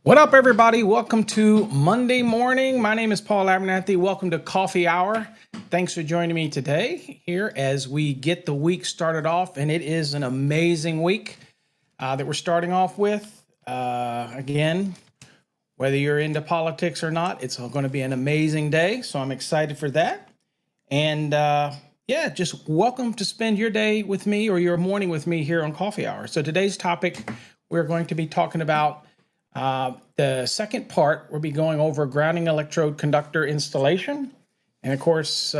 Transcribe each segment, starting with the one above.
What up, everybody? Welcome to Monday morning. My name is Paul Abernathy. Welcome to Coffee Hour. Thanks for joining me today here as we get the week started off, and it is an amazing week that we're starting off with. Again, whether you're into politics or not, it's going to be an amazing day, so I'm excited for that. And yeah, just welcome to spend your day with me or your morning with me here on Coffee Hour. So today's topic, we're going to be talking about the second part. We'll be going over grounding electrode conductor installation. And of course,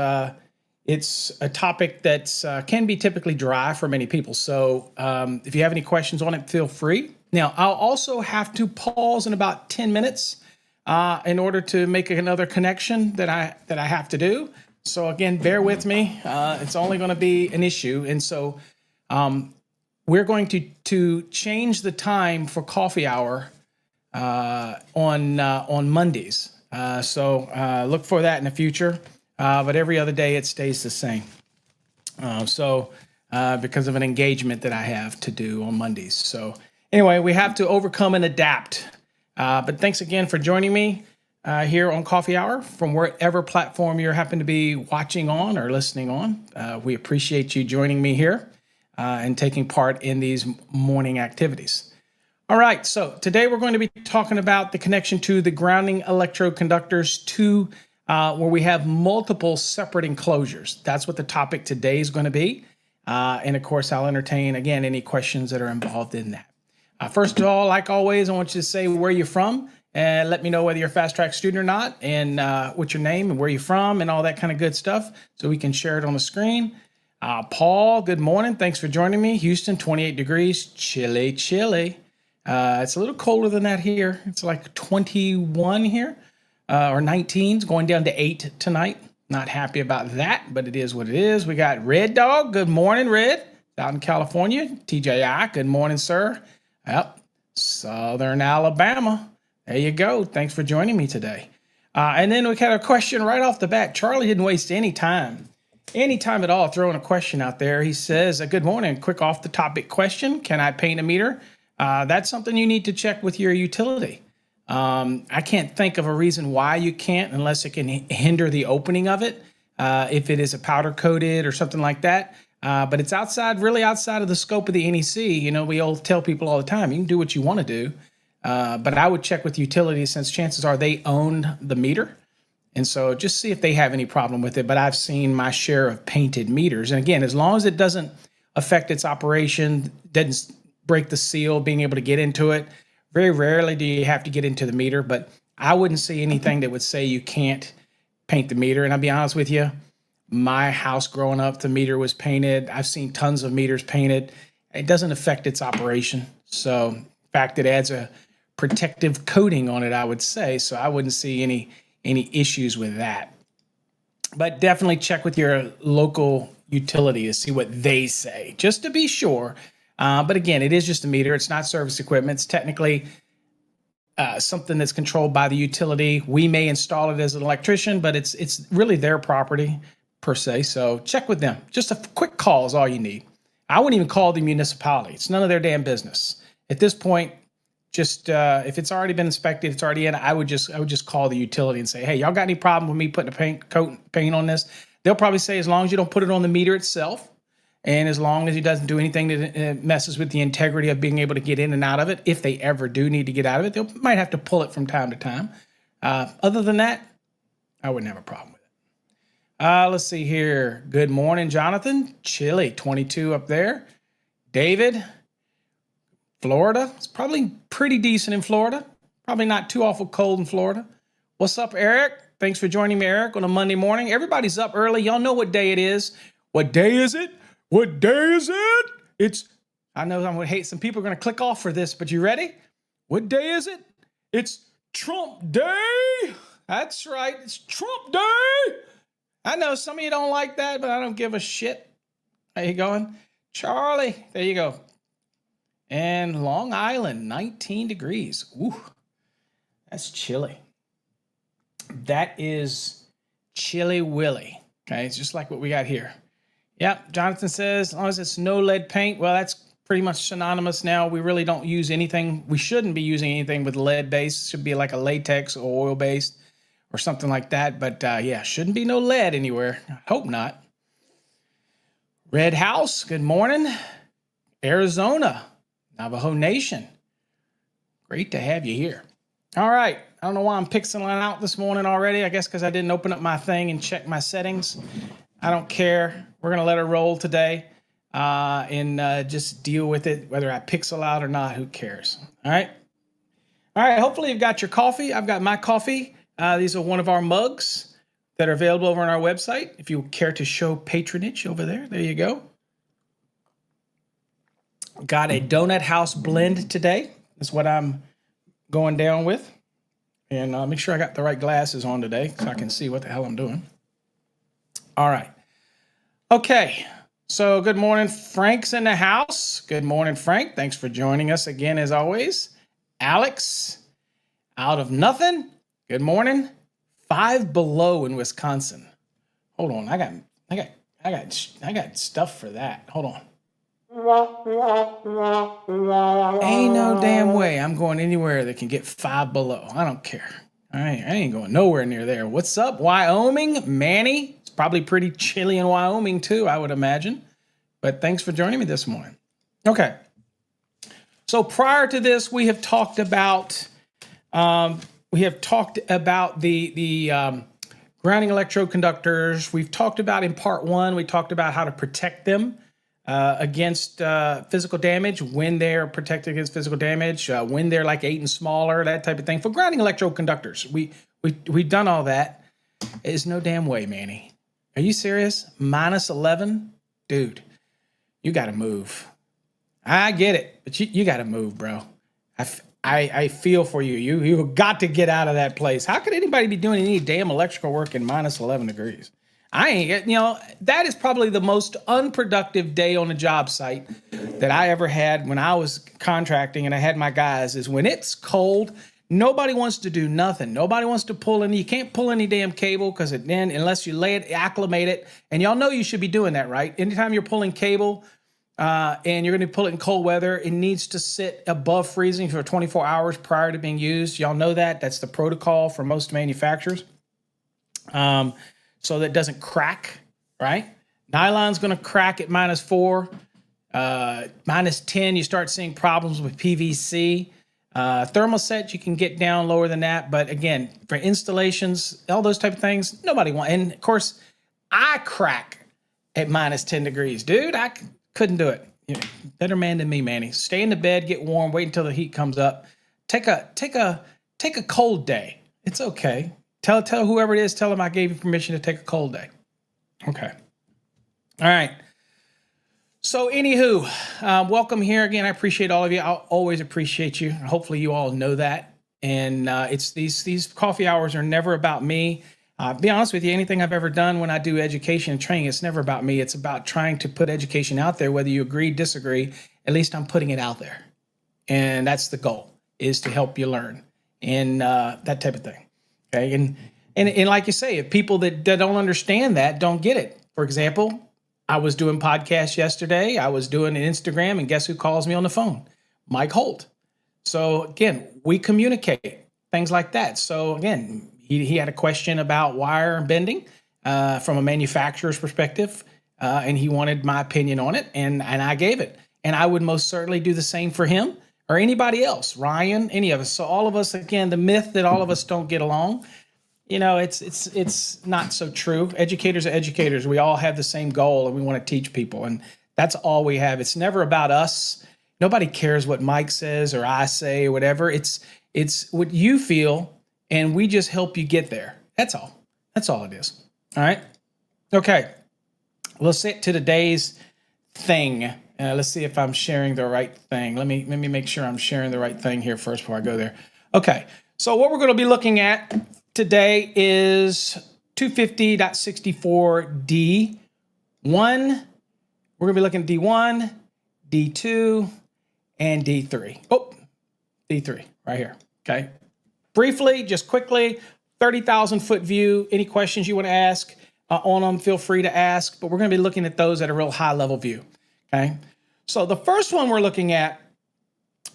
it's a topic that can be typically dry for many people. So if you have any questions on it, feel free. Now, I'll also have to pause in about 10 minutes in order to make another connection that I have to do. So again, bear with me. It's only going to be an issue. And so we're going to change the time for Coffee Hour on Mondays. So look for that in the future. But every other day it stays the same. Because of an engagement that I have to do on Mondays. So anyway, we have to overcome and adapt. But thanks again for joining me here on Coffee Hour from wherever platform you happen to be watching on or listening on. We appreciate you joining me here and taking part in these morning activities. All right, so today we're going to be talking about the connection to the grounding electrode conductors to where we have multiple separate enclosures. That's what the topic today is going to be. And of course, I'll entertain, again, any questions that are involved in that. First of all, like always, I want you to say where you're from and let me know whether you're a fast track student or not and what's your name and where you're from and all that kind of good stuff so we can share it on the screen. Paul, good morning. Thanks for joining me. Houston, 28 degrees, chilly, chilly. It's a little colder than that here. It's like 21 here, or 19. It's going down to 8 tonight. Not happy about that, but it is what it is. We got Red Dog. Good morning, Red. Out in California. TJI. Good morning, sir. Yep. Southern Alabama. There you go. Thanks for joining me today. And then we got a question right off the bat. Charlie didn't waste any time at all throwing a question out there. He says, good morning. Quick off the topic question. Can I paint a meter? That's something you need to check with your utility. I can't think of a reason why you can't unless it can hinder the opening of it, if it is a powder coated or something like that. But it's really outside of the scope of the NEC. You know, we all tell people all the time, you can do what you want to do. But I would check with utilities since chances are they own the meter. And so just see if they have any problem with it. But I've seen my share of painted meters. And again, as long as it doesn't affect its operation, doesn't break the seal, being able to get into it. Very rarely do you have to get into the meter, but I wouldn't see anything that would say you can't paint the meter. And I'll be honest with you, my house growing up, the meter was painted. I've seen tons of meters painted. It doesn't affect its operation. So in fact, it adds a protective coating on it, I would say. So I wouldn't see any issues with that. But definitely check with your local utility to see what they say, just to be sure. But again, it is just a meter. It's not service equipment. It's technically something that's controlled by the utility. We may install it as an electrician, but it's really their property per se. So check with them. Just a quick call is all you need. I wouldn't even call the municipality. It's none of their damn business. At this point, just if it's already been inspected, it's already in, I would just call the utility and say, hey, y'all got any problem with me putting a paint on this? They'll probably say, as long as you don't put it on the meter itself, and as long as it doesn't do anything that messes with the integrity of being able to get in and out of it, if they ever do need to get out of it, they might have to pull it from time to time. Other than that, I wouldn't have a problem with it. Let's see here. Good morning, Jonathan. Chilly, 22 up there. David, Florida. It's probably pretty decent in Florida. Probably not too awful cold in Florida. What's up, Eric? Thanks for joining me, Eric, on a Monday morning. Everybody's up early. Y'all know what day it is. What day is it? What day is it? I know I'm going to hate some people are going to click off for this, but you ready? What day is it? It's Trump Day. That's right. It's Trump Day. I know some of you don't like that, but I don't give a shit. How you going? Charlie, there you go. And Long Island, 19 degrees. Ooh, that's chilly. That is chilly willy. Okay, it's just like what we got here. Yep, Jonathan says, as long as it's no lead paint, well, pretty much synonymous now. We really don't use anything. We shouldn't be using anything with lead base. It should be like a latex or oil based or something like that. But yeah, shouldn't be no lead anywhere. I hope not. Red House, good morning. Arizona, Navajo Nation. Great to have you here. All right. I don't know why I'm pixeling out this morning already. I guess because I didn't open up my thing and check my settings. I don't care. We're going to let it roll today and just deal with it, whether I pixel out or not. Who cares? All right. All right. Hopefully you've got your coffee. I've got my coffee. These are one of our mugs that are available over on our website. If you care to show patronage over there, there you go. Got a Donut House blend today. That's what I'm going down with. And make sure I got the right glasses on today so I can see what the hell I'm doing. All right. Okay. So good morning. Frank's in the house. Good morning, Frank. Thanks for joining us again, as always. Alex, out of nothing. Good morning. 5 below in Wisconsin. Hold on. I got stuff for that. Hold on. Ain't no damn way I'm going anywhere that can get 5 below. I don't care. I ain't going nowhere near there. What's up, Wyoming? Manny? It's probably pretty chilly in Wyoming too, I would imagine. But thanks for joining me this morning. Okay. So prior to this, we have talked about the grounding electrode conductors. We've talked about in part 1, we talked about how to protect them against physical damage, when they're protected against physical damage, when they're like 8 and smaller, that type of thing. For grounding electrode conductors, we've done all that. It's no damn way, Manny. Are you serious? Minus 11? Dude, you got to move. I get it, but you got to move, bro. I feel for you. You got to get out of that place. How could anybody be doing any damn electrical work in minus 11 degrees? That is probably the most unproductive day on a job site that I ever had when I was contracting and I had my guys, is when it's cold, nobody wants to do nothing. Nobody wants to pull any. You can't pull any damn cable because then unless you lay it, acclimate it, and y'all know you should be doing that, right? Anytime you're pulling cable and you're going to pull it in cold weather, it needs to sit above freezing for 24 hours prior to being used. Y'all know that. That's the protocol for most manufacturers. So that it doesn't crack, right? Nylon's going to crack at minus 4. Minus 10, you start seeing problems with PVC. Thermoset, you can get down lower than that. But again, for installations, all those type of things, nobody wants. And of course, I crack at minus 10 degrees. Dude, I couldn't do it. You're a better man than me, Manny. Stay in the bed, get warm, wait until the heat comes up. Take a cold day. It's okay. Tell whoever it is, tell them I gave you permission to take a cold day. Okay. All right. So anywho, welcome here again. I appreciate all of you. I always appreciate you. Hopefully you all know that. And it's these coffee hours are never about me. Be honest with you, anything I've ever done when I do education and training, it's never about me. It's about trying to put education out there, whether you agree, disagree, at least I'm putting it out there. And that's the goal, is to help you learn and that type of thing. Okay, and like you say, if people that don't understand that don't get it. For example, I was doing podcasts yesterday. I was doing an Instagram, and guess who calls me on the phone? Mike Holt. So again, we communicate things like that. So again, he had a question about wire bending from a manufacturer's perspective, and he wanted my opinion on it, and I gave it. And I would most certainly do the same for him or anybody else, Ryan, any of us. So all of us, again, the myth that all of us don't get along, it's not so true. Educators are educators. We all have the same goal, and we want to teach people, and that's all we have. It's never about us. Nobody cares what Mike says or I say or whatever. It's what you feel, and we just help you get there. That's all. That's all it is. All right. Okay. Let's get to today's thing. Let's see if I'm sharing the right thing. Let me make sure I'm sharing the right thing here first before I go there. Okay. So what we're going to be looking at today is 250.64D1. We're going to be looking at D1, D2, and D3. Oh, D3 right here. Okay. Briefly, just quickly, 30,000 foot view. Any questions you want to ask on them, feel free to ask. But we're going to be looking at those at a real high level view. Okay. So the first one we're looking at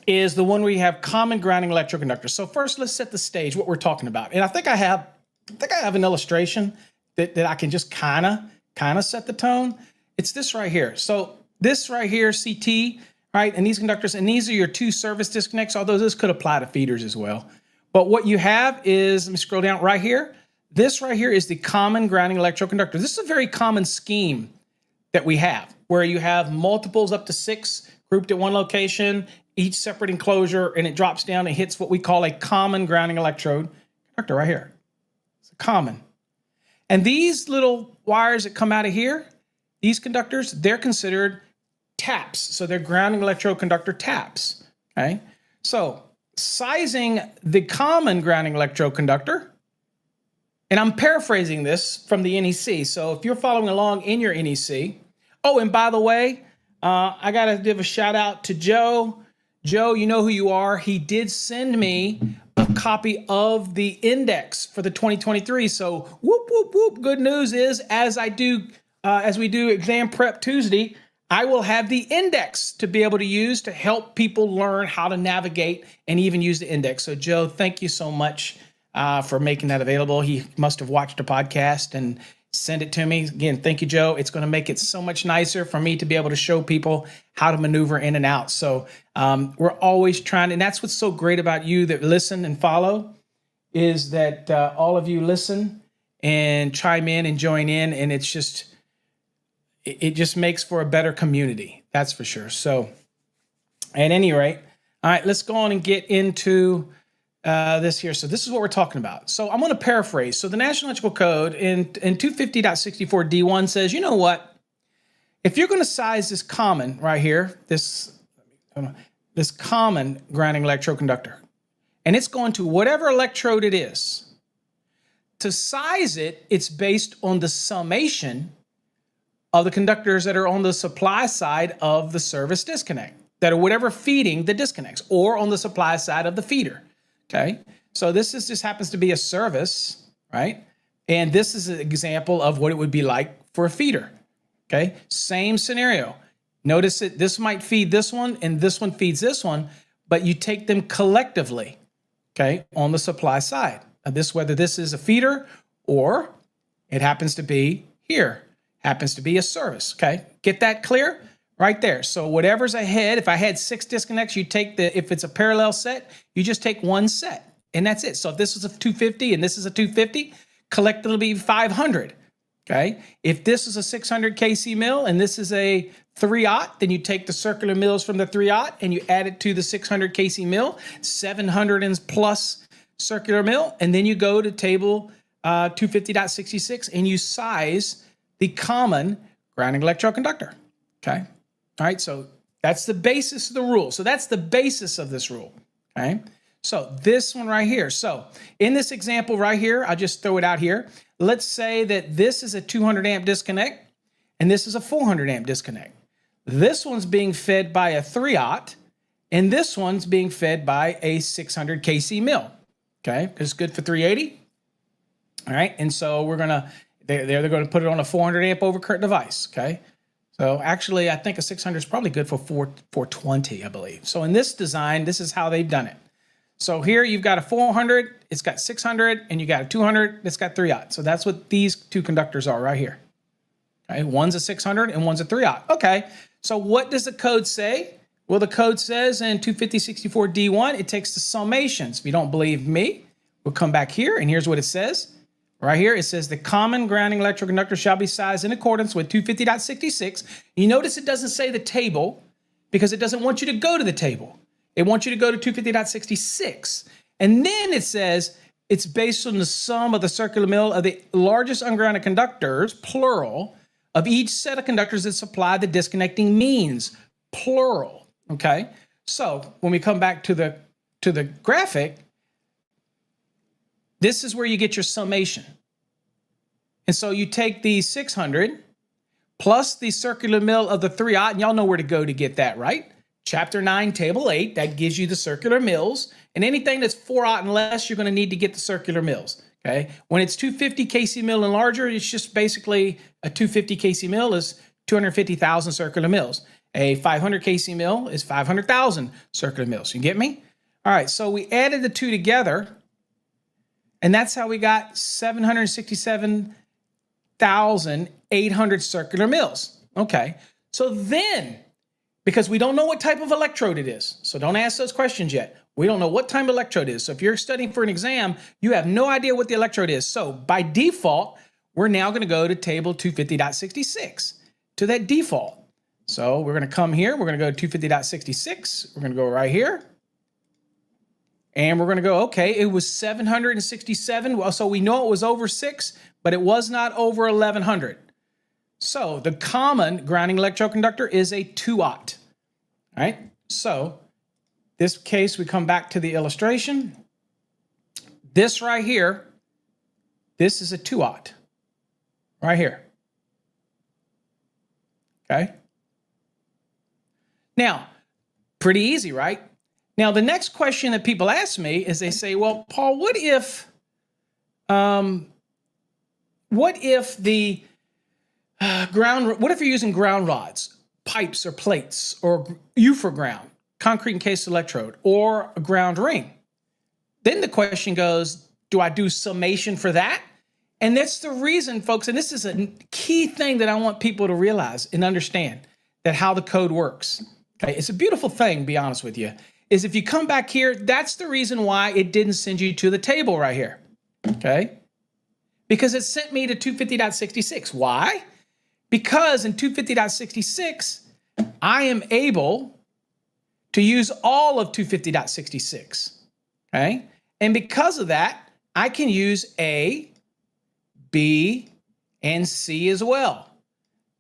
is the one where you have common grounding electroconductors. So first, let's set the stage, what we're talking about. And I think I have an illustration that I can just kind of set the tone. It's this right here. So this right here, CT, right? And these conductors, and these are your two service disconnects, although this could apply to feeders as well. But what you have is, let me scroll down right here. This right here is the common grounding electroconductor. This is a very common scheme that we have, where you have multiples up to 6 grouped at one location, each separate enclosure, and it drops down and hits what we call a common grounding electrode conductor right here. It's a common. And these little wires that come out of here, these conductors, they're considered taps. So they're grounding electroconductor taps, okay? So sizing the common grounding electroconductor, and I'm paraphrasing this from the NEC. So if you're following along in your NEC, oh, and by the way, I got to give a shout out to Joe. Joe, you know who you are. He did send me a copy of the index for the 2023. So whoop, whoop, whoop. Good news is, as we do exam prep Tuesday, I will have the index to be able to use to help people learn how to navigate and even use the index. So Joe, thank you so much for making that available. He must have watched a podcast and send it to me. Again, thank you, Joe. It's going to make it so much nicer for me to be able to show people how to maneuver in and out. So we're always trying, and that's what's so great about you that listen and follow, is that all of you listen and chime in and join in, and it just makes for a better community. That's for sure. So at any rate, all right, let's go on and get into this here. So this is what we're talking about. So I'm going to paraphrase. So the National Electrical Code in 250.64 D1 says, you know what? If you're going to size this common right here, this common grounding electroconductor, and it's going to whatever electrode it is, to size it, it's based on the summation of the conductors that are on the supply side of the service disconnect, that are whatever feeding the disconnects, or on the supply side of the feeder. Okay, so this just happens to be a service, right? And this is an example of what it would be like for a feeder. Okay, same scenario. Notice that this might feed this one and this one feeds this one, but you take them collectively, okay, on the supply side. Whether this is a feeder or it happens to be here, happens to be a service, okay? Get that clear? Right there. So whatever's ahead, if I had 6 disconnects, you take if it's a parallel set, you just take one set, and that's it. So if this is a 250 and this is a 250, collectively be 500, okay? If this is a 600 kc mill and this is a 3/0, then you take the circular mills from the 3/0 and you add it to the 600 kc mill, 700 and plus circular mill, and then you go to table 250.66 and you size the common grounding electroconductor, okay? All right, so that's the basis of the rule. So that's the basis of this rule, okay? So this one right here. So in this example right here, I'll just throw it out here. Let's say that this is a 200 amp disconnect and this is a 400 amp disconnect. This one's being fed by a 3/0 and this one's being fed by a 600 kc mill, okay? It's good for 380, all right? And so they're going to put it on a 400 amp overcurrent device, okay? So actually, I think a 600 is probably good for 420, I believe. So in this design, this is how they've done it. So here you've got a 400, it's got 600, and you got a 200, it's got 3/0. So that's what these two conductors are right here. Okay, one's a 600 and one's a 3/0. Okay, so what does the code say? Well, the code says in 250.64 D1, it takes the summations. If you don't believe me, we'll come back here, and here's what it says. Right here, it says the common grounding electroconductor shall be sized in accordance with 250.66. You notice it doesn't say the table because it doesn't want you to go to the table. It wants you to go to 250.66. And then it says it's based on the sum of the circular mill of the largest ungrounded conductors, plural, of each set of conductors that supply the disconnecting means, plural, okay? So when we come back to the graphic, this is where you get your summation. And so you take the 600 plus the circular mill of the 3/0, and y'all know where to go to get that, right? Chapter 9, Table 8, that gives you the circular mills. And anything that's 4/0 and less, you're going to need to get the circular mills, okay? When it's 250 kc mill and larger, it's just basically a 250 kc mill is 250,000 circular mills. A 500 kc mill is 500,000 circular mills. You get me? All right, so we added the two together, and that's how we got 767,800 circular mills. Okay, so then, because we don't know what type of electrode it is, so don't ask those questions yet. We don't know what type of electrode it is. So if you're studying for an exam, you have no idea what the electrode is. So by default, we're now going to go to table 250.66, to that default. So we're going to come here. We're going to go to 250.66. We're going to go right here. And we're going to go, okay, it was 767. Well, so we know it was over 6, but it was not over 1100. So the common grounding electroconductor is a 2-aught. All right, so this case, we come back to the illustration. This right here, this is a 2-aught, right here. Okay. Now, pretty easy, right? Now, the next question that people ask me is they say, well, Paul, what if the what if you're using ground rods, pipes or plates, or U for ground, concrete encased electrode, or a ground ring? Then the question goes, do I do summation for that? And that's the reason, folks, and this is a key thing that I want people to realize and understand, that how the code works. Okay, it's a beautiful thing, to be honest with you, is if you come back here, that's the reason why it didn't send you to the table right here. Okay, because it sent me to 250.66. Why? Because in 250.66, I am able to use all of 250.66, okay? And because of that, I can use A, B, and C as well.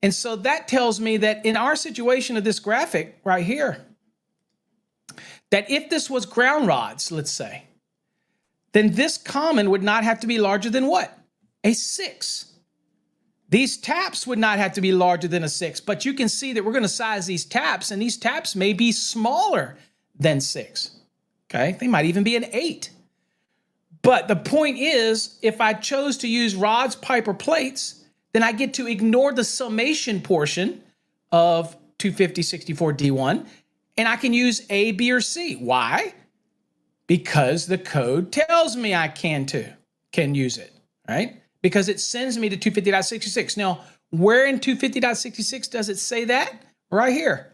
And so that tells me that in our situation of this graphic right here, that if this was ground rods, let's say, then this common would not have to be larger than what? A 6. These taps would not have to be larger than a 6, but you can see that we're going to size these taps, and these taps may be smaller than 6. Okay, they might even be an 8. But the point is, if I chose to use rods, pipe, or plates, then I get to ignore the summation portion of 250.64D1, and I can use A, B, or C. Why? Because the code tells me I can use it, right? Because it sends me to 250.66. Now, where in 250.66 does it say that? Right here.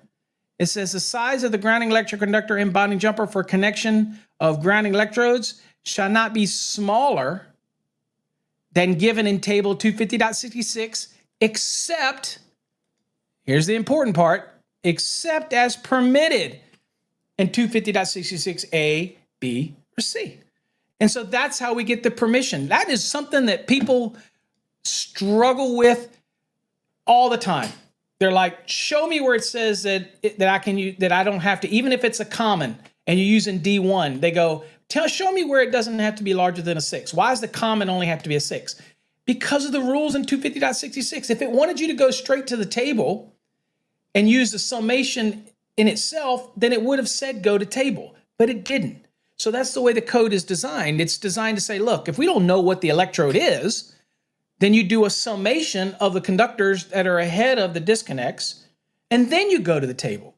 It says the size of the grounding electroconductor and bonding jumper for connection of grounding electrodes shall not be smaller than given in table 250.66, except, here's the important part, except as permitted in 250.66A, B, or C. And so that's how we get the permission. That is something that people struggle with all the time. They're like, show me where it says that I can use, that I don't have to, even if it's a common and you're using D1, they go, show me where it doesn't have to be larger than a 6. Why does the common only have to be a 6? Because of the rules in 250.66. If it wanted you to go straight to the table and use the summation in itself, then it would have said go to table, but it didn't. So that's the way the code is designed. It's designed to say, look, if we don't know what the electrode is, then you do a summation of the conductors that are ahead of the disconnects, and then you go to the table.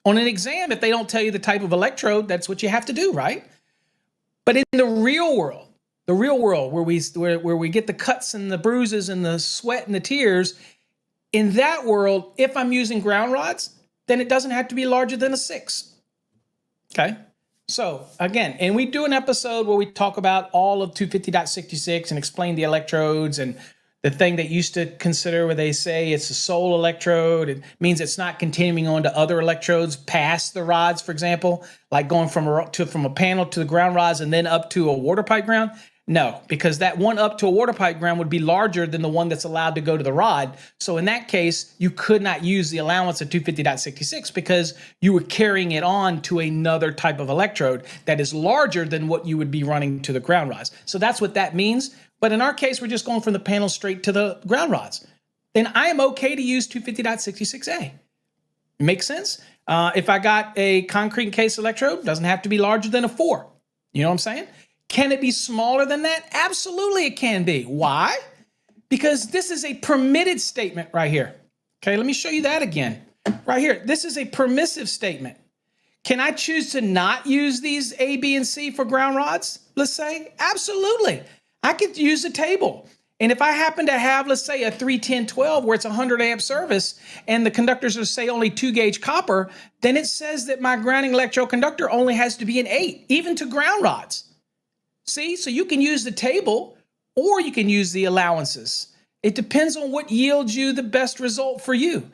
On an exam, if they don't tell you the type of electrode, that's what you have to do, right? But in the real world where we get the cuts and the bruises and the sweat and the tears, in that world, if I'm using ground rods, then it doesn't have to be larger than a 6. Okay? So again, and we do an episode where we talk about all of 250.66 and explain the electrodes and the thing that used to consider where they say it's a sole electrode. It means it's not continuing on to other electrodes past the rods, for example, like going from a panel to the ground rods and then up to a water pipe ground. No, because that one up to a water pipe ground would be larger than the one that's allowed to go to the rod. So in that case, you could not use the allowance of 250.66 because you were carrying it on to another type of electrode that is larger than what you would be running to the ground rods. So that's what that means. But in our case, we're just going from the panel straight to the ground rods. Then I am okay to use 250.66A. Makes sense? If I got a concrete encased electrode, doesn't have to be larger than a 4. You know what I'm saying? Can it be smaller than that? Absolutely it can be. Why? Because this is a permitted statement right here. Okay, let me show you that again. right here, this is a permissive statement. Can I choose to not use these A, B, and C for ground rods, let's say? Absolutely. I could use a table. And if I happen to have, let's say, a 31012 where it's 100 amp service and the conductors are, say, only 2 gauge copper, then it says that my grounding electroconductor only has to be an 8, even to ground rods. See, so you can use the table or you can use the allowances. It depends on what yields you the best result for you.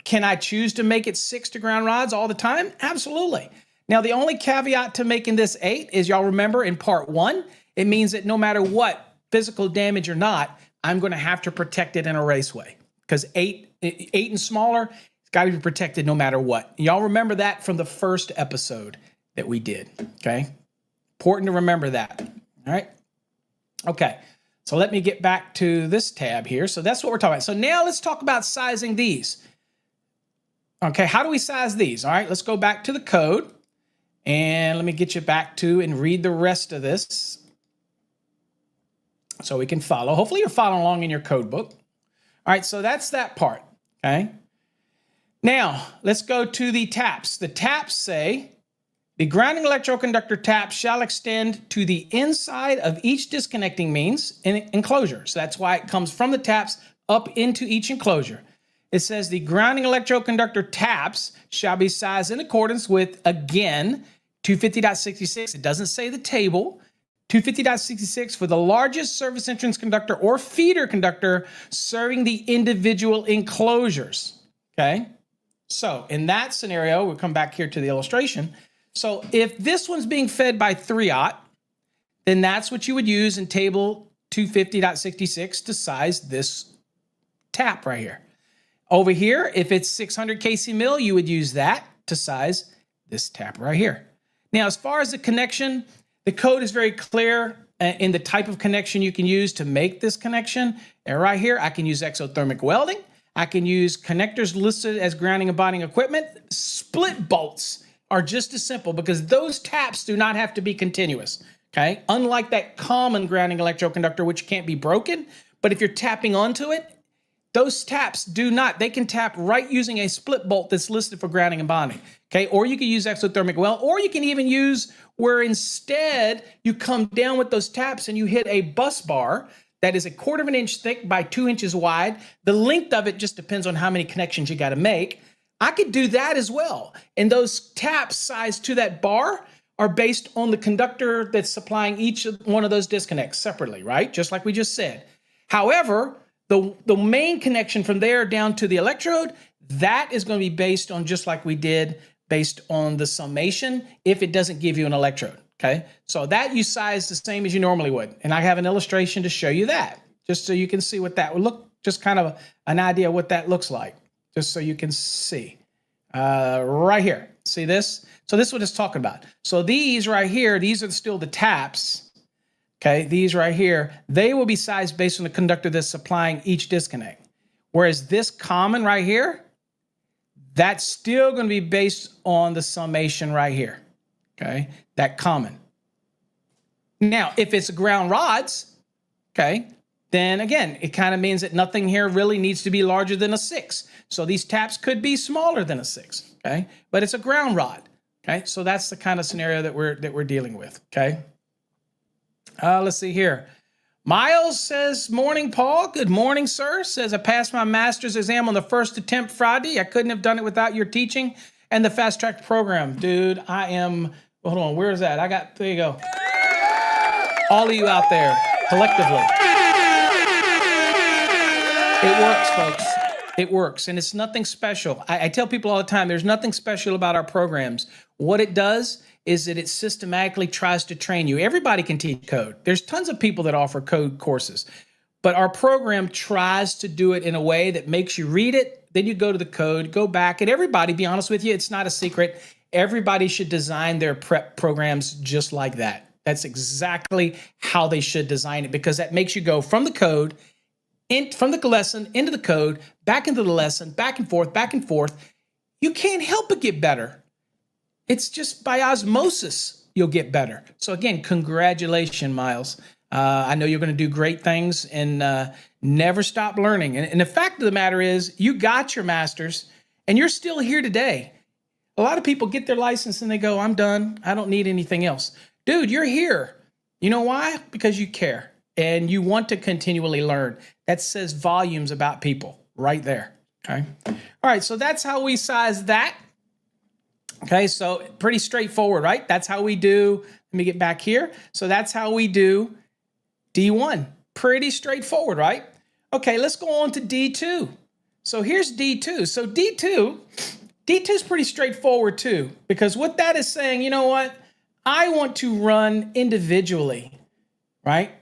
Can I choose to make it 6 to ground rods all the time? Absolutely. Now, the only caveat to making this 8 is, y'all remember in part 1, it means that no matter what, physical damage or not, I'm going to have to protect it in a raceway, because 8 and smaller, it's got to be protected no matter what. Y'all remember that from the first episode that we did, okay? Important to remember that, all right? Okay, so let me get back to this tab here. So that's what we're talking about. So now let's talk about sizing these. Okay, how do we size these? All right, let's go back to the code, and let me get you back to and read the rest of this so we can follow. Hopefully you're following along in your code book. All right, so that's that part, okay? Now, let's go to the taps. The taps say, the grounding electroconductor tap shall extend to the inside of each disconnecting means in enclosure. So that's why it comes from the taps up into each enclosure. It says the grounding electroconductor taps shall be sized in accordance with, again, 250.66. It doesn't say the table. 250.66 for the largest service entrance conductor or feeder conductor serving the individual enclosures, okay? So in that scenario, we'll come back here to the illustration. So if this one's being fed by 3-aught, then that's what you would use in table 250.66 to size this tap right here. Over here, if it's 600 kc mil, you would use that to size this tap right here. Now, as far as the connection, the code is very clear in the type of connection you can use to make this connection. And right here, I can use exothermic welding. I can use connectors listed as grounding and bonding equipment. Split bolts are just as simple because those taps do not have to be continuous, okay? Unlike that common grounding electroconductor, which can't be broken, but if you're tapping onto it, those taps do not. They can tap right using a split bolt that's listed for grounding and bonding, okay? Or you can use exothermic weld, or you can even use where instead you come down with those taps and you hit a bus bar that is 1/4 inch thick by 2 inches wide. The length of it just depends on how many connections you got to make. I could do that as well. And those taps sized to that bar are based on the conductor that's supplying each one of those disconnects separately, right? Just like we just said. However, the main connection from there down to the electrode, that is going to be based on, just like we did, based on the summation if it doesn't give you an electrode, okay? So that you size the same as you normally would. And I have an illustration to show you that, just so you can see what that would look, just kind of an idea of what that looks like, just so you can see. Right here, see this? So this is what it's talking about. So these right here, these are still the taps. Okay, these right here, they will be sized based on the conductor that's supplying each disconnect. Whereas this common right here, that's still going to be based on the summation right here. Okay, that common. Now, if it's ground rods, okay, then again, it kind of means that nothing here really needs to be larger than a 6. So these taps could be smaller than a 6, okay? But it's a ground rod, okay? So that's the kind of scenario that we're dealing with, okay? Let's see here. Miles says, morning, Paul. Good morning, sir. Says, I passed my master's exam on the first attempt Friday. I couldn't have done it without your teaching and the fast track program. Dude, I am, hold on, where is that? there you go. All of you out there, collectively. It works, folks. It works, and it's nothing special. I tell people all the time, there's nothing special about our programs. What it does is that it systematically tries to train you. Everybody can teach code. There's tons of people that offer code courses, but our program tries to do it in a way that makes you read it, then you go to the code, go back, and everybody, be honest with you, it's not a secret. Everybody should design their prep programs just like that. That's exactly how they should design it, because that makes you go from the code, from the lesson, into the code, back into the lesson, back and forth, back and forth. You can't help but get better. It's just by osmosis you'll get better. So again, congratulations, Miles. I know you're going to do great things, and never stop learning. And the fact of the matter is, you got your master's, And you're still here today. A lot of people get their license and they go, I'm done. I don't need anything else. Dude, you're here. You know why? Because you care and you want to continually learn. That says volumes about people right there. Okay. All right. So that's how we size that. Okay. So pretty straightforward, right? That's how we do. Let me get back here. So that's how we do D1. Pretty straightforward, right? Okay. Let's go on to D2. So here's D2. So D2 is pretty straightforward too, because what that is saying, you know what? I want to run individually, right?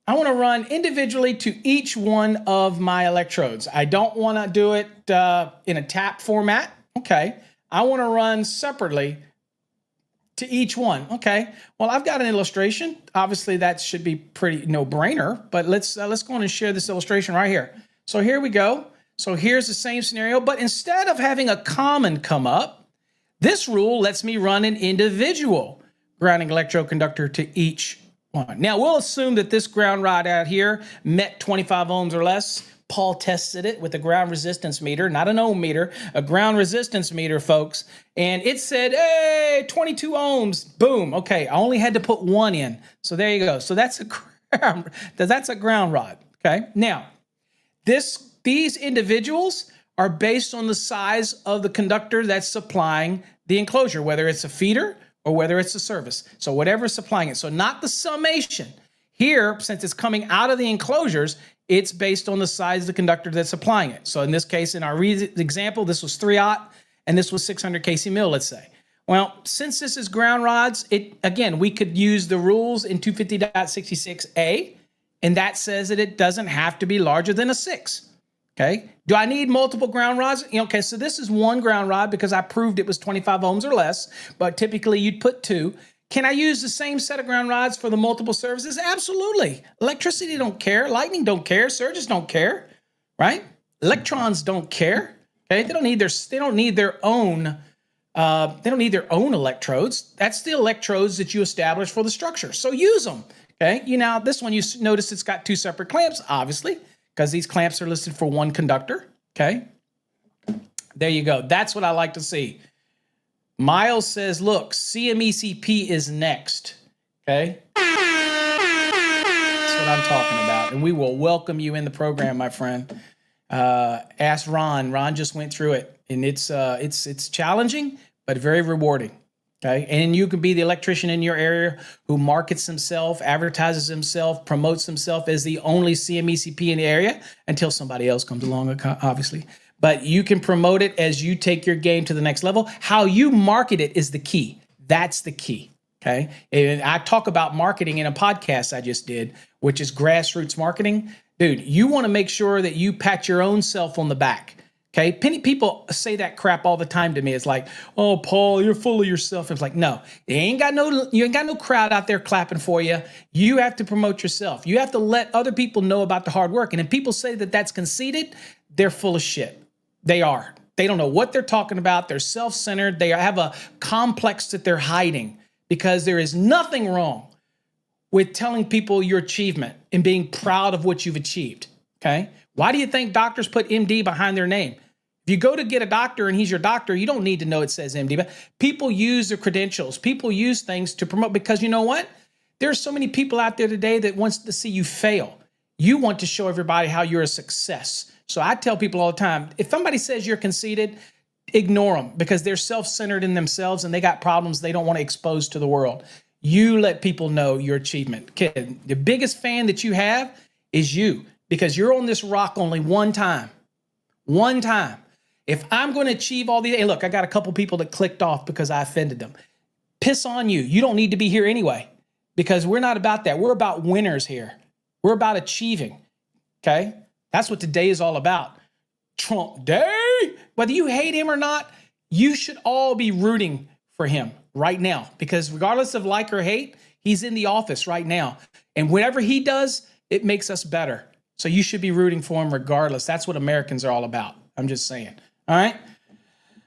I want to run individually to each one of my electrodes. I don't want to do it in a tap format. Okay. I want to run separately to each one. Okay. Well, I've got an illustration. Obviously, that should be pretty no-brainer, but let's go on and share this illustration right here. So here we go. So here's the same scenario, but instead of having a common come up, this rule lets me run an individual grounding electrode conductor to each one. Now, we'll assume that this ground rod out here met 25 ohms or less. Paul tested it with a ground resistance meter, not an ohm meter, a ground resistance meter, folks. And it said, hey, 22 ohms, boom. Okay, I only had to put one in. So there you go. So that's a ground rod, okay? Now, these individuals are based on the size of the conductor that's supplying the enclosure, whether it's a feeder or whether it's a service. So whatever is supplying it. So not the summation. Here, since it's coming out of the enclosures, it's based on the size of the conductor that's supplying it. So in this case, in our example, this was 3/0 and this was 600 kc mil, let's say. Well, since this is ground rods, again, we could use the rules in 250.66a, and that says that it doesn't have to be larger than a 6. Okay. Do I need multiple ground rods? Okay, so this is one ground rod because I proved it was 25 ohms or less, but typically you'd put 2. Can I use the same set of ground rods for the multiple services? Absolutely. Electricity don't care. Lightning don't care. Surges don't care, right? Electrons don't care. Okay, they don't need their own electrodes. That's the electrodes that you establish for the structure. So use them. Okay. Now this one, you notice it's got 2 separate clamps, obviously, because these clamps are listed for one conductor. Okay. There you go. That's what I like to see. Miles says, look, CMECP is next. Okay. That's what I'm talking about. And we will welcome you in the program, my friend. Ask Ron. Ron just went through it, and it's challenging, but very rewarding. Okay. And you can be the electrician in your area who markets himself, advertises himself, promotes himself as the only CMECP in the area until somebody else comes along, obviously. But you can promote it as you take your game to the next level. How you market it is the key. That's the key. Okay. And I talk about marketing in a podcast I just did, which is grassroots marketing. Dude, you want to make sure that you pat your own self on the back. Okay. People say that crap all the time to me. It's like, oh, Paul, you're full of yourself. It's like, no, you ain't got no crowd out there clapping for you. You have to promote yourself. You have to let other people know about the hard work. And if people say that that's conceited, they're full of shit. They are. They don't know what they're talking about. They're self-centered. They have a complex that they're hiding, because there is nothing wrong with telling people your achievement and being proud of what you've achieved. Okay. Why do you think doctors put MD behind their name? If you go to get a doctor and he's your doctor, you don't need to know it says MD, but people use their credentials. People use things to promote, because you know what? There's so many people out there today that wants to see you fail. You want to show everybody how you're a success. So I tell people all the time, if somebody says you're conceited, ignore them, because they're self-centered in themselves and they got problems they don't want to expose to the world. You let people know your achievement. Kid, the biggest fan that you have is you, because you're on this rock only one time. One time. If I'm going to achieve all these, hey, look, I got a couple people that clicked off because I offended them. Piss on you. You don't need to be here anyway, because we're not about that. We're about winners here. We're about achieving. Okay? That's what today is all about. Trump Day. Whether you hate him or not, you should all be rooting for him right now, because regardless of like or hate, he's in the office right now. And whatever he does, it makes us better. So you should be rooting for him regardless. That's what Americans are all about. I'm just saying. All right.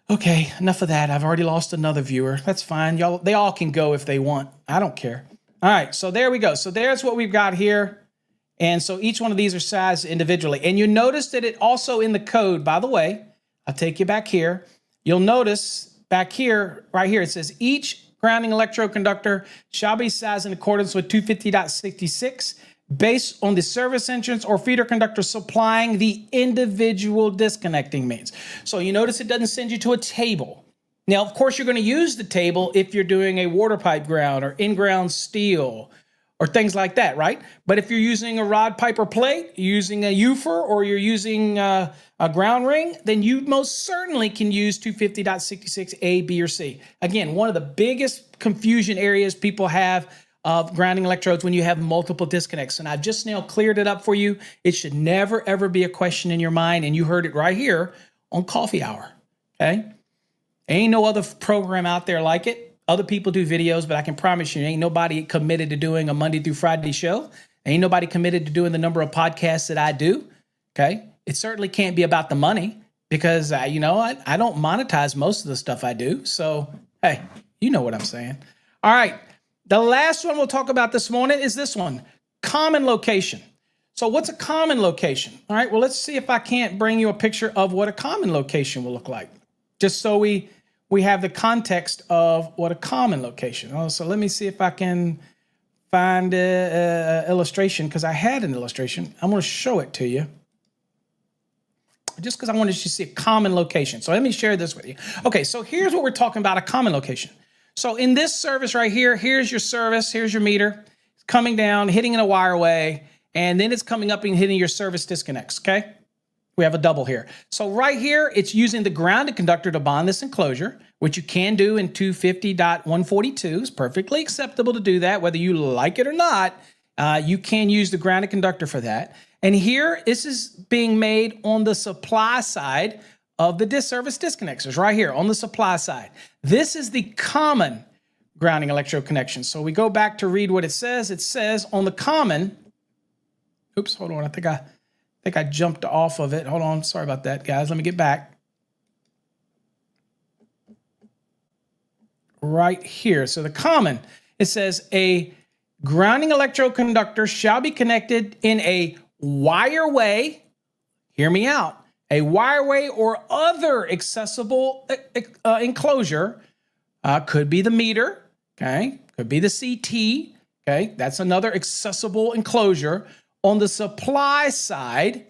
Okay. Enough of that. I've already lost another viewer. That's fine. They all can go if they want. I don't care. All right. So there we go. So there's what we've got here. And so each one of these are sized individually. And you notice that it also in the code, by the way, I'll take you back here. You'll notice back here, right here, it says each grounding electrode conductor shall be sized in accordance with 250.66 based on the service entrance or feeder conductor supplying the individual disconnecting means. So you notice it doesn't send you to a table. Now, of course, you're going to use the table if you're doing a water pipe ground or in-ground steel or things like that, right? But if you're using a rod, pipe, or plate, using a UFR, or you're using a ground ring, then you most certainly can use 250.66 A, B, or C. Again, one of the biggest confusion areas people have of grounding electrodes when you have multiple disconnects. And I've just now cleared it up for you. It should never, ever be a question in your mind. And you heard it right here on Coffee Hour, okay? Ain't no other program out there like it. Other people do videos, but I can promise you, ain't nobody committed to doing a Monday through Friday show. Ain't nobody committed to doing the number of podcasts that I do, okay? It certainly can't be about the money because, I don't monetize most of the stuff I do. So, hey, you know what I'm saying. All right, the last one we'll talk about this morning is this one, common location. So what's a common location? All right, well, let's see if I can't bring you a picture of what a common location will look like, just so we have the context of what a common location. Oh, so let me see if I can find an illustration, because I had an illustration. I'm going to show it to you just because I wanted you to see a common location. So let me share this with you. Okay, so here's what we're talking about, a common location. So in this service right here, here's your service, here's your meter. It's coming down, hitting in a wireway, and then it's coming up and hitting your service disconnects, okay? We have a double here. So right here, it's using the grounded conductor to bond this enclosure, which you can do in 250.142. It's perfectly acceptable to do that, whether you like it or not. You can use the grounded conductor for that. And here, this is being made on the supply side of the service disconnectors, right here on the supply side. This is the common grounding electrode connection. So we go back to read what it says. It says on the common, oops, hold on, I think I jumped off of it. Hold on. Sorry about that, guys. Let me get back. Right here. So the common, it says a grounding electrode conductor shall be connected in a wireway. Hear me out. A wireway or other accessible enclosure. Could be the meter. Okay. Could be the CT. Okay. That's another accessible enclosure. On the supply side,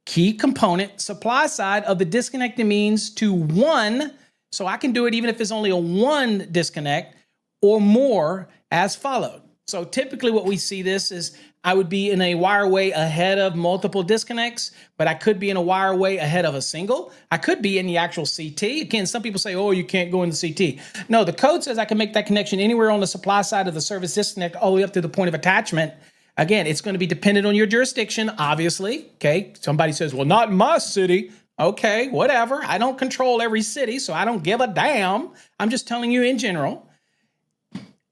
key component, supply side of the disconnecting means to one, so I can do it even if it's only a one disconnect or more as followed. So typically what we see this is I would be in a wireway ahead of multiple disconnects, but I could be in a wireway ahead of a single. I could be in the actual CT. Again, some people say, oh, you can't go in the CT. No, the code says I can make that connection anywhere on the supply side of the service disconnect all the way up to the point of attachment. Again, it's going to be dependent on your jurisdiction, obviously, okay? Somebody says, well, not in my city. Okay, whatever. I don't control every city, so I don't give a damn. I'm just telling you in general.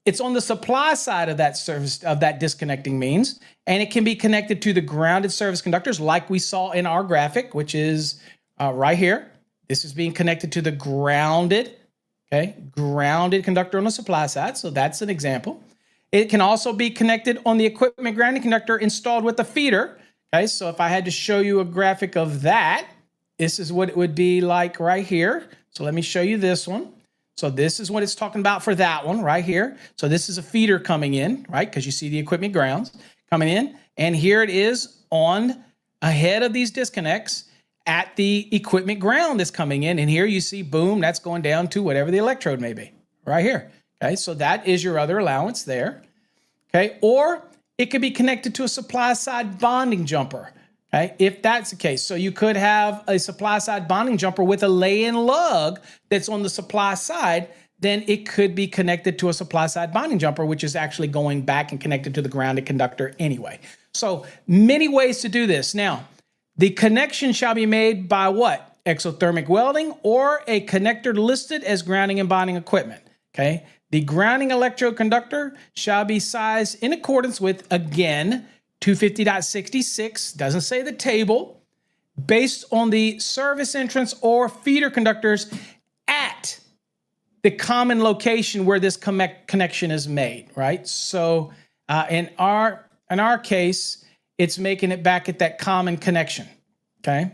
It's on the supply side of that service, of that disconnecting means, and it can be connected to the grounded service conductors like we saw in our graphic, which is right here. This is being connected to the grounded conductor on the supply side, so that's an example. It can also be connected on the equipment grounding conductor installed with the feeder. Okay, so if I had to show you a graphic of that, this is what it would be like right here. So let me show you this one. So this is what it's talking about for that one right here. So this is a feeder coming in, right? Because you see the equipment grounds coming in. And here it is on ahead of these disconnects at the equipment ground that's coming in. And here you see, boom, that's going down to whatever the electrode may be right here. Okay, so that is your other allowance there. Okay, or it could be connected to a supply side bonding jumper. Okay, if that's the case. So you could have a supply side bonding jumper with a lay-in lug that's on the supply side, then it could be connected to a supply side bonding jumper, which is actually going back and connected to the grounded conductor anyway. So many ways to do this. Now, the connection shall be made by what? Exothermic welding or a connector listed as grounding and bonding equipment. Okay. The grounding electrode conductor shall be sized in accordance with, again, 250.66, doesn't say the table, based on the service entrance or feeder conductors at the common location where this connection is made, right? So in our case, it's making it back at that common connection, okay?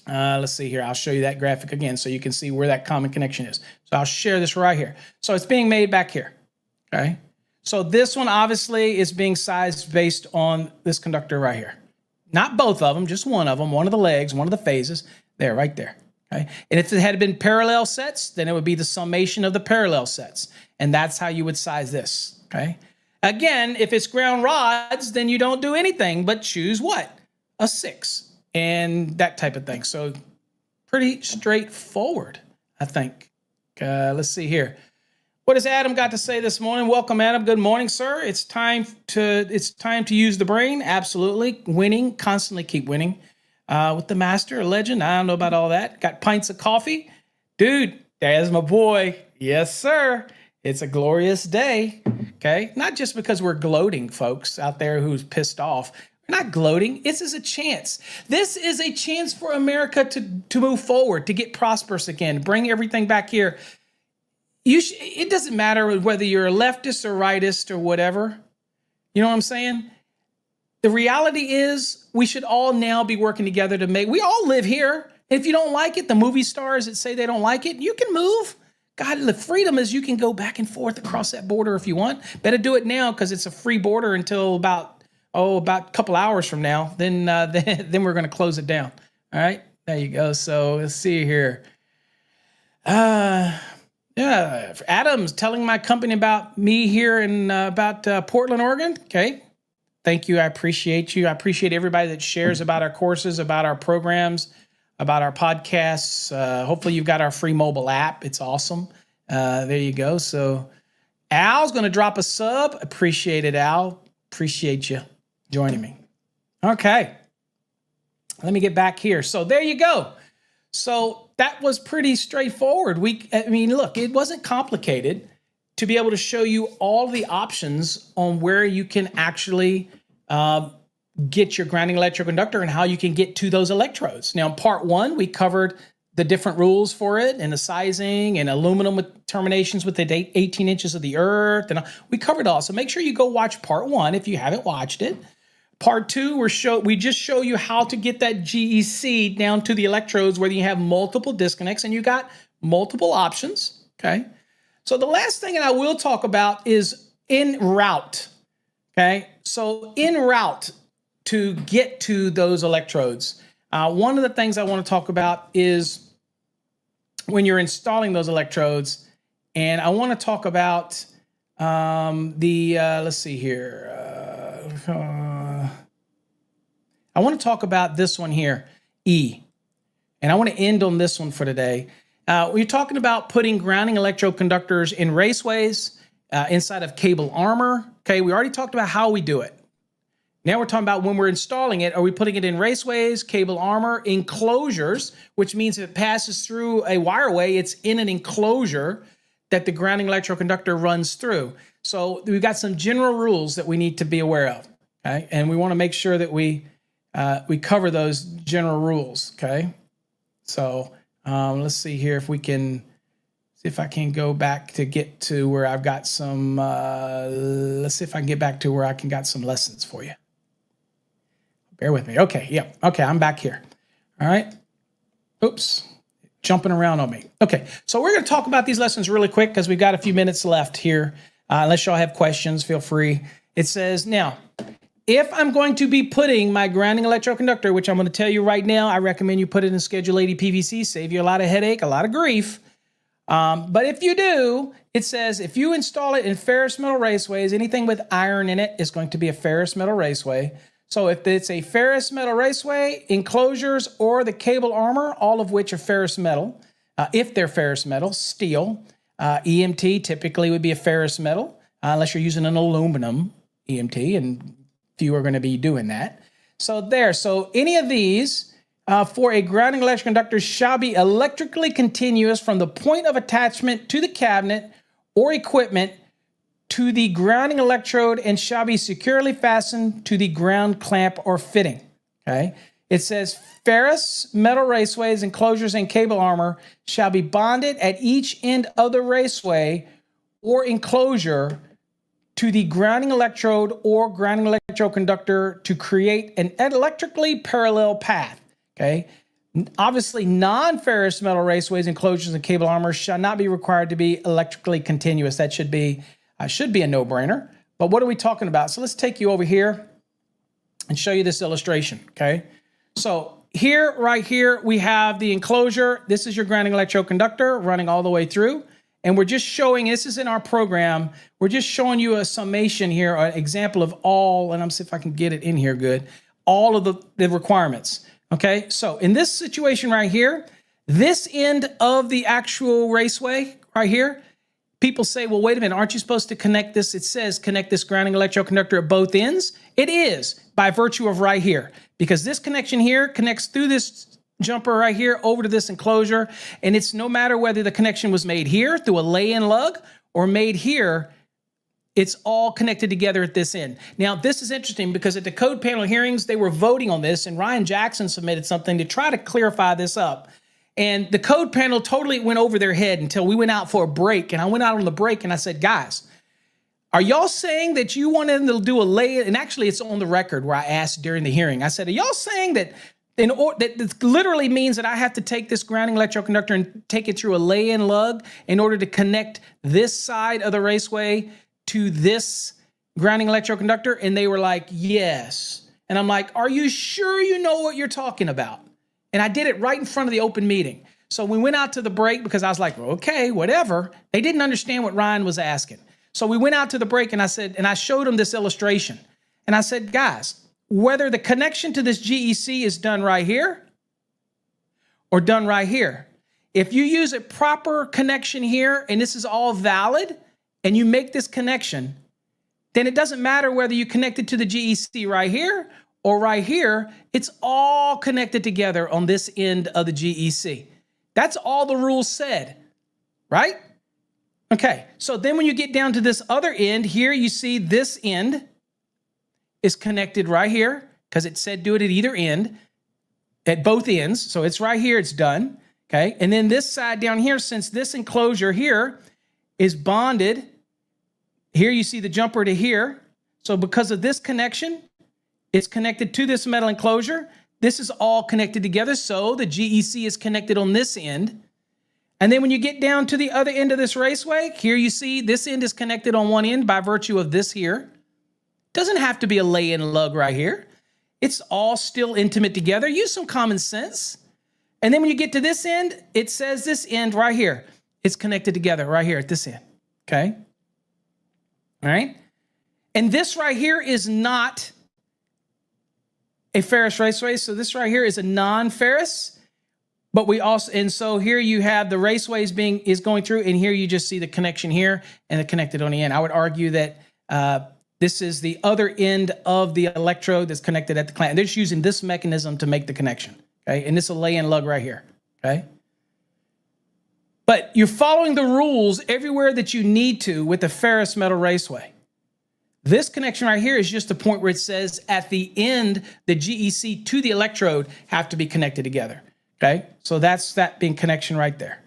Let's see here. I'll show you that graphic again so you can see where that common connection is. So I'll share this right here. So it's being made back here, okay? So this one obviously is being sized based on this conductor right here. Not both of them, just one of them, one of the legs, one of the phases, there, right there, okay? And if it had been parallel sets, then it would be the summation of the parallel sets. And that's how you would size this, okay? Again, if it's ground rods, then you don't do anything but choose what? A 6. And that type of thing. So pretty straightforward, I think. Let's see here. What has Adam got to say this morning? Welcome, Adam. Good morning, sir. It's time to use the brain. Absolutely. Winning. Constantly keep winning. With the master, a legend. I don't know about all that. Got pints of coffee. Dude, there's my boy. Yes, sir. It's a glorious day. Okay. Not just because we're gloating, folks out there who's pissed off. We're not gloating. This is a chance. This is a chance for America to move forward, to get prosperous again, bring everything back here. It doesn't matter whether you're a leftist or rightist or whatever. You know what I'm saying? The reality is we should all now be working together to we all live here. If you don't like it, the movie stars that say they don't like it, you can move. God, the freedom is you can go back and forth across that border if you want. Better do it now because it's a free border until about a couple hours from now, then we're going to close it down. All right, there you go. So let's see here. Yeah, Adam's telling my company about me here in about Portland, Oregon. Okay, thank you. I appreciate you. I appreciate everybody that shares about our courses, about our programs, about our podcasts. Hopefully, you've got our free mobile app. It's awesome. There you go. So Al's going to drop a sub. Appreciate it, Al. Appreciate you joining me. Okay. Let me get back here. So there you go. So that was pretty straightforward. I mean, look, it wasn't complicated to be able to show you all the options on where you can actually get your grounding electroconductor and how you can get to those electrodes. Now, in part 1, we covered the different rules for it and the sizing and aluminum with terminations with the 18 inches of the earth. And we covered all. So make sure you go watch part 1 if you haven't watched it. Part 2, we just show you how to get that GEC down to the electrodes where you have multiple disconnects and you got multiple options, okay? So the last thing that I will talk about is en route, okay? So en route to get to those electrodes. One of the things I want to talk about is when you're installing those electrodes, and I want to talk about let's see here. I want to talk about this one here, E. And I want to end on this one for today. We're talking about putting grounding electroconductors in raceways, inside of cable armor. Okay, we already talked about how we do it. Now we're talking about when we're installing it, are we putting it in raceways, cable armor, enclosures, which means if it passes through a wireway, it's in an enclosure that the grounding electroconductor runs through. So we've got some general rules that we need to be aware of, okay? And we want to make sure that we cover those general rules, okay? So let's see here if we can, see if I can go back to get to where I've got some, let's see if I can get back to where I can got some lessons for you. Bear with me. Okay, yeah. Okay, I'm back here. All right. Oops. Jumping around on me. Okay, so we're going to talk about these lessons really quick because we've got a few minutes left here. Unless y'all have questions, feel free. It says, now, if I'm going to be putting my grounding electroconductor, which I'm going to tell you right now, I recommend you put it in Schedule 80 PVC, save you a lot of headache, a lot of grief. But if you do, it says if you install it in ferrous metal raceways, anything with iron in it is going to be a ferrous metal raceway. So if it's a ferrous metal raceway, enclosures, or the cable armor, all of which are ferrous metal, if they're ferrous metal, steel, EMT typically would be a ferrous metal, unless you're using an aluminum EMT, and few are going to be doing that. So any of these for a grounding electroconductor shall be electrically continuous from the point of attachment to the cabinet or equipment to the grounding electrode and shall be securely fastened to the ground clamp or fitting. Okay. It says ferrous metal raceways, enclosures, and cable armor shall be bonded at each end of the raceway or enclosure to the grounding electrode or grounding electroconductor to create an electrically parallel path. Okay. Obviously, non-ferrous metal raceways, enclosures, and cable armor shall not be required to be electrically continuous. That should be a no-brainer. But what are we talking about? So let's take you over here and show you this illustration, okay? So here, right here, we have the enclosure. This is your grounding electrode conductor running all the way through. And we're just showing, this is in our program, we're just showing you a summation here, an example of all, and I'm see if I can get it in here good, all of the requirements. Okay, so in this situation right here, this end of the actual raceway right here, people say, well, wait a minute, aren't you supposed to connect this? It says connect this grounding electrode conductor at both ends. It is by virtue of right here, because this connection here connects through this jumper right here over to this enclosure. And it's no matter whether the connection was made here through a lay-in lug or made here, it's all connected together at this end. Now, this is interesting because at the code panel hearings, they were voting on this, and Ryan Jackson submitted something to try to clarify this up. And the code panel totally went over their head until we went out for a break. And I went out on the break and I said, guys, are y'all saying that you want them to do a lay-in? And actually, it's on the record where I asked during the hearing. I said, are y'all saying that that literally means that I have to take this grounding electrode conductor and take it through a lay-in lug in order to connect this side of the raceway to this grounding electrode conductor? And they were like, yes. And I'm like, are you sure you know what you're talking about? And I did it right in front of the open meeting. So we went out to the break because I was like, okay, whatever. They didn't understand what Ryan was asking. So we went out to the break and I said, and I showed them this illustration. And I said, guys, whether the connection to this GEC is done right here or done right here, if you use a proper connection here and this is all valid and you make this connection, then it doesn't matter whether you connect it to the GEC right here or right here, it's all connected together on this end of the GEC. That's all the rules said, right? Okay, so then when you get down to this other end here, you see this end is connected right here because it said do it at either end, at both ends. So it's right here, it's done, okay? And then this side down here, since this enclosure here is bonded, here you see the jumper to here. So because of this connection, it's connected to this metal enclosure. This is all connected together, so the GEC is connected on this end. And then when you get down to the other end of this raceway, here you see this end is connected on one end by virtue of this here. Doesn't have to be a lay-in lug right here. It's all still intimate together. Use some common sense. And then when you get to this end, it says this end right here. It's connected together right here at this end, okay? All right? And this right here is not a ferrous raceway. So this right here is a non-ferrous, but we also, and so here you have the raceways is going through, and here you just see the connection here and the connected on the end. I would argue that this is the other end of the electrode that's connected at the clamp. They're just using this mechanism to make the connection, okay? And this is a lay-in lug right here, okay? But you're following the rules everywhere that you need to with the ferrous metal raceway. This connection right here is just the point where it says at the end, the GEC to the electrode have to be connected together, okay? So that's that being connection right there,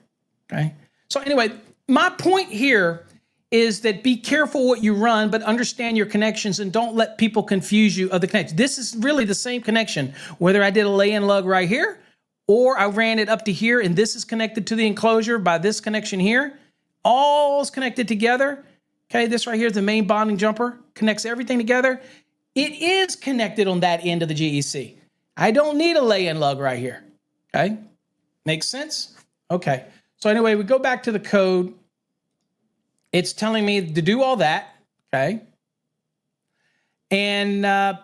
okay? So anyway, my point here is that be careful what you run, but understand your connections and don't let people confuse you of the connection. This is really the same connection, whether I did a lay-in lug right here or I ran it up to here and this is connected to the enclosure by this connection here. All is connected together. Okay, this right here is the main bonding jumper, connects everything together. It is connected on that end of the GEC. I don't need a lay-in lug right here, okay? Makes sense? Okay, so anyway, we go back to the code. It's telling me to do all that, okay? And the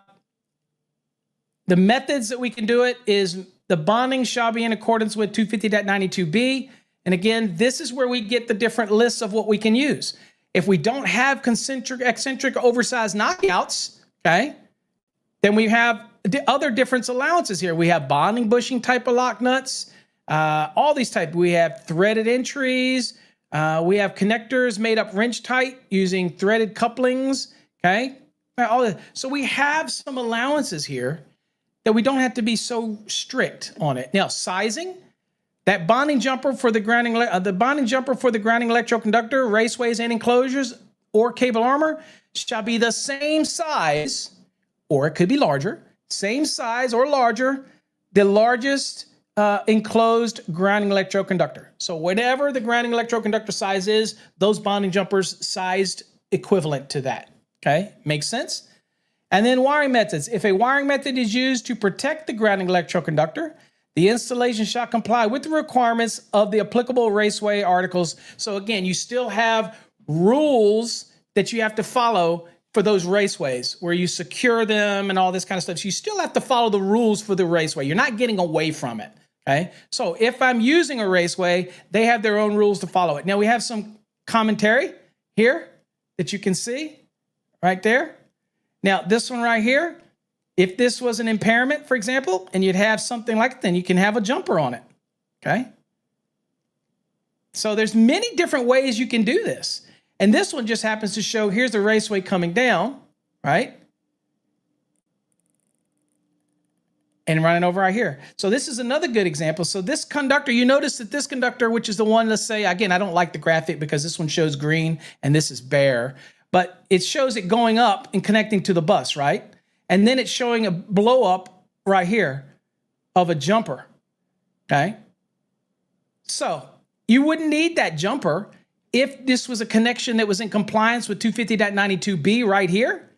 methods that we can do it is the bonding shall be in accordance with 250.92b. And again, this is where we get the different lists of what we can use. If we don't have concentric, eccentric, oversized knockouts, okay, then we have other different allowances here. We have bonding bushing type of lock nuts, all these type. We have threaded entries. We have connectors made up wrench tight using threaded couplings, okay? So we have some allowances here that we don't have to be so strict on it. Now, sizing. That bonding jumper for the grounding, electrode conductor, raceways and enclosures, or cable armor shall be the same size, or it could be larger, same size or larger, the largest enclosed grounding electroconductor. So whatever the grounding electroconductor size is, those bonding jumpers sized equivalent to that. Okay, makes sense? And then wiring methods. If a wiring method is used to protect the grounding electroconductor, the installation shall comply with the requirements of the applicable raceway articles. So again, you still have rules that you have to follow for those raceways where you secure them and all this kind of stuff. So you still have to follow the rules for the raceway. You're not getting away from it. Okay. So if I'm using a raceway, they have their own rules to follow it. Now we have some commentary here that you can see right there. Now this one right here, if this was an impairment, for example, and you'd have something like that, then you can have a jumper on it. Okay. So there's many different ways you can do this. And this one just happens to show, here's the raceway coming down, right? And running over right here. So this is another good example. So this conductor, you notice that this conductor, which is the one, let's say, again, I don't like the graphic because this one shows green and this is bare, but it shows it going up and connecting to the bus, right? And then it's showing a blow up right here of a jumper, okay? So you wouldn't need that jumper if this was a connection that was in compliance with 250.92b right here.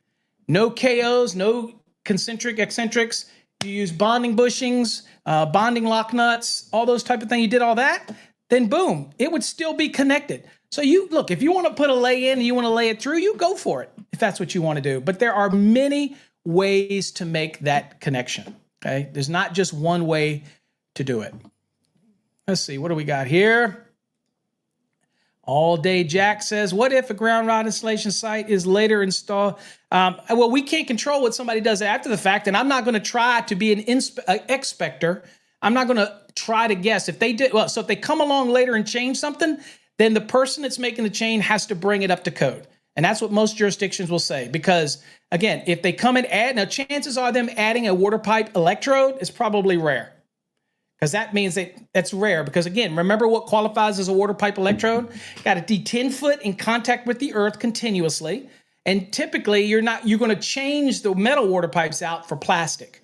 No KOs, no concentric eccentrics. You use bonding bushings, bonding lock nuts, all those type of things. You did all that, then boom, it would still be connected. So you look, if you want to put a lay in and you want to lay it through, you go for it if that's what you want to do. But there are many ways to make that connection. Okay, there's not just one way to do it. Let's see, what do we got here? All Day Jack says, what if a ground rod installation site is later installed? Well, we can't control what somebody does after the fact, and I'm not going to try to be an expector. I'm not going to try to guess. If they did, well, so if they come along later and change something, then the person that's making the chain has to bring it up to code. And that's what most jurisdictions will say. Because, again, if they come and add, now chances are them adding a water pipe electrode is probably rare. Because that means that's rare. Because again, remember what qualifies as a water pipe electrode? Got to be 10 foot in contact with the earth continuously. And typically you're going to change the metal water pipes out for plastic.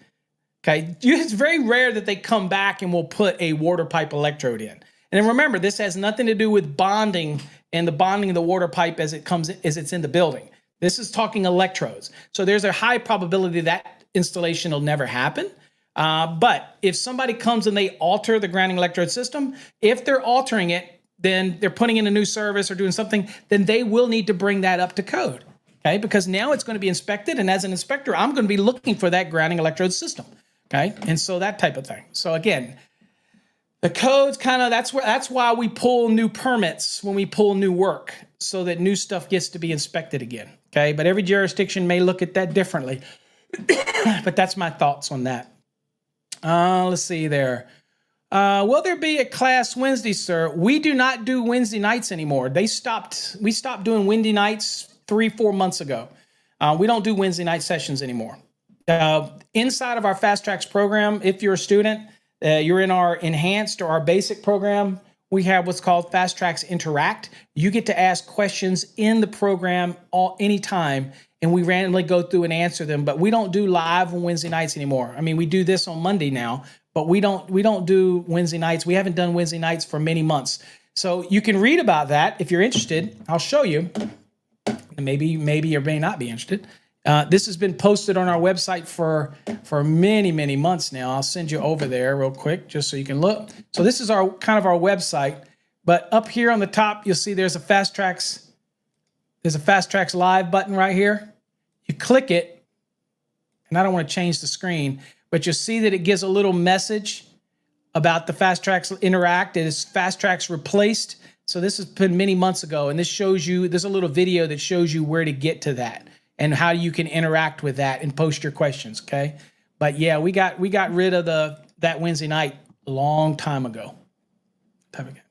Okay. It's very rare that they come back and will put a water pipe electrode in. And then remember, this has nothing to do with bonding and the bonding of the water pipe as it's in the building. This is talking electrodes. So there's a high probability that installation will never happen. But if somebody comes and they alter the grounding electrode system, if they're altering it, then they're putting in a new service or doing something, then they will need to bring that up to code. Okay, because now it's going to be inspected. And as an inspector, I'm going to be looking for that grounding electrode system. Okay, and so that type of thing. So again, the code's kind of, that's why we pull new permits when we pull new work, so that new stuff gets to be inspected again. Okay, but every jurisdiction may look at that differently. But that's my thoughts on that. Let's see there. Will there be a class Wednesday, sir? We do not do Wednesday nights anymore. We stopped doing Wednesday nights 3-4 months ago. We don't do Wednesday night sessions anymore. Inside of our Fast Tracks program, if you're a student, you're in our enhanced or our basic program, we have what's called Fast Tracks Interact. You get to ask questions in the program anytime, and we randomly go through and answer them. But we don't do live on Wednesday nights anymore. I mean, we do this on Monday now, but we don't do Wednesday nights. We haven't done Wednesday nights for many months. So you can read about that if you're interested. I'll show you. And maybe you may not be interested. This has been posted on our website for many, many months now. I'll send you over there real quick just so you can look. So this is our website. But up here on the top, you'll see there's a Fast Tracks Live button right here. You click it, and I don't want to change the screen, but you'll see that it gives a little message about the Fast Tracks Interact. It is Fast Tracks replaced. So this has been many months ago, and this shows you, there's a little video that shows you where to get to that and how you can interact with that and post your questions, okay? But yeah, we got rid of that Wednesday night a long time ago.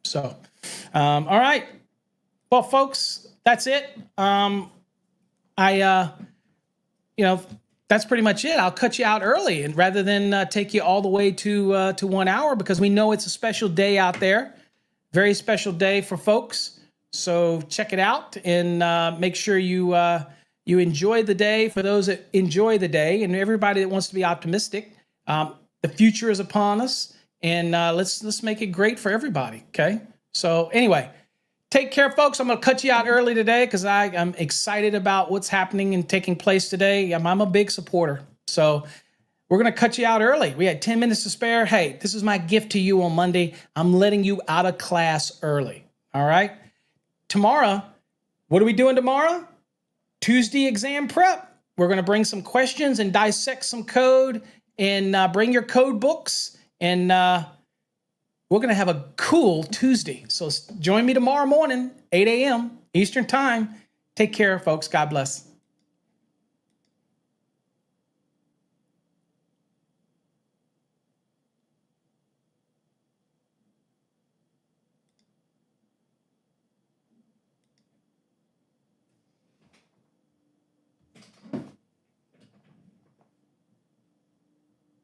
So, all right. Well, folks, that's it. That's pretty much it. I'll cut you out early, and rather than take you all the way to 1 hour, because we know it's a special day out there, very special day for folks. So check it out and make sure you enjoy the day. For those that enjoy the day, and everybody that wants to be optimistic, the future is upon us, and let's make it great for everybody. Okay. So anyway, take care, folks. I'm going to cut you out early today because I'm excited about what's happening and taking place today. I'm a big supporter. So we're going to cut you out early. We had 10 minutes to spare. Hey, this is my gift to you on Monday. I'm letting you out of class early. All right. Tomorrow, what are we doing tomorrow? Tuesday exam prep. We're going to bring some questions and dissect some code and bring your code books. And we're going to have a cool Tuesday. So join me tomorrow morning, 8 a.m. Eastern Time. Take care, folks. God bless.